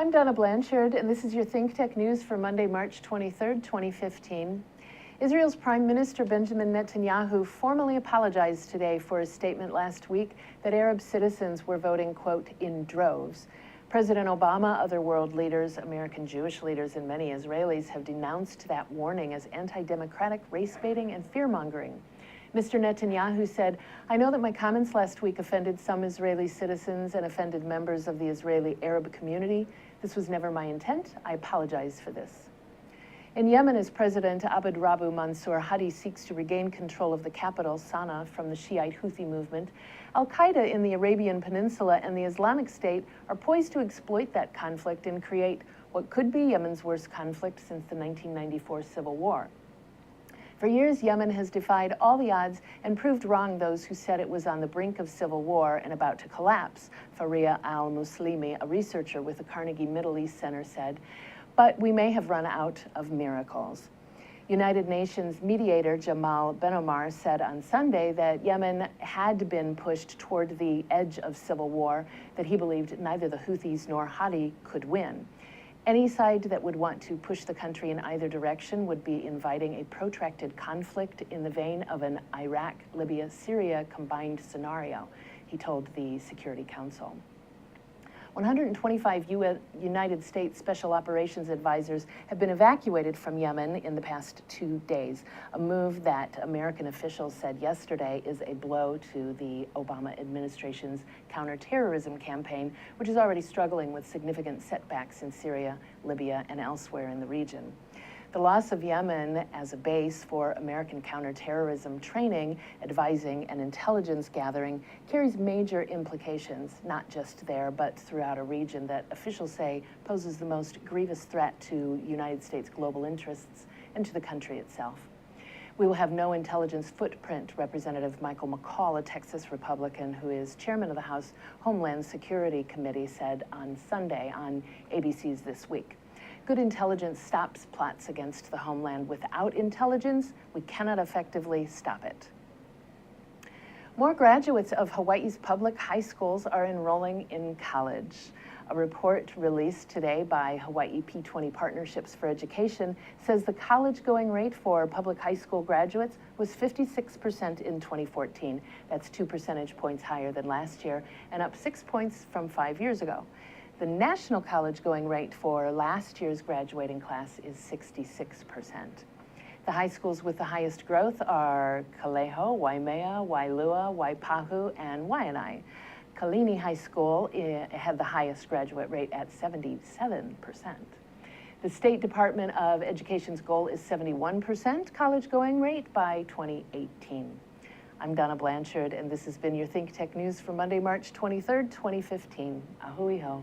I'm Donna Blanchard, and this is your Think Tech News for Monday, March 23rd, 2015. Israel's Prime Minister Benjamin Netanyahu formally apologized today for his statement last week that Arab citizens were voting, quote, in droves. President Obama, other world leaders, American Jewish leaders, and many Israelis have denounced that warning as anti-democratic, race-baiting, and fear-mongering. Mr. Netanyahu said, "I know that my comments last week offended some Israeli citizens and offended members of the Israeli Arab community. This was never my intent. I apologize for this." In Yemen, as President Abd Rabbu Mansour Hadi seeks to regain control of the capital, Sana'a, from the Shiite Houthi movement, Al-Qaeda in the Arabian Peninsula and the Islamic State are poised to exploit that conflict and create what could be Yemen's worst conflict since the 1994 civil war. For years, Yemen has defied all the odds and proved wrong those who said it was on the brink of civil war and about to collapse, Faria al-Muslimi, a researcher with the Carnegie Middle East Center, said. But we may have run out of miracles. United Nations mediator Jamal Benomar said on Sunday that Yemen had been pushed toward the edge of civil war, that he believed neither the Houthis nor Hadi could win. Any side that would want to push the country in either direction would be inviting a protracted conflict in the vein of an Iraq, Libya, Syria combined scenario, he told the Security Council. 125 United States Special Operations advisors have been evacuated from Yemen in the past 2 days, a move that American officials said yesterday is a blow to the Obama administration's counterterrorism campaign, which is already struggling with significant setbacks in Syria, Libya, and elsewhere in the region. The loss of Yemen as a base for American counterterrorism training, advising, and intelligence gathering carries major implications, not just there, but throughout a region that officials say poses the most grievous threat to United States global interests and to the country itself. We will have no intelligence footprint, Representative Michael McCaul, a Texas Republican who is chairman of the House Homeland Security Committee, said on Sunday on ABC's This Week. Good intelligence stops plots against the homeland. Without intelligence, we cannot effectively stop it. More graduates of Hawaii's public high schools are enrolling in college. A report released today by Hawaii P20 Partnerships for Education says the college-going rate for public high school graduates was 56% in 2014. That's 2 percentage points higher than last year and up 6 points from 5 years ago. The national college-going rate for last year's graduating class is 66%. The high schools with the highest growth are Kaleho, Waimea, Wailua, Waipahu, and Waianae. Kalini High School had the highest graduate rate at 77%. The State Department of Education's goal is 71% college-going rate by 2018. I'm Donna Blanchard, and this has been your Think Tech News for Monday, March 23rd, 2015. Ahui ho.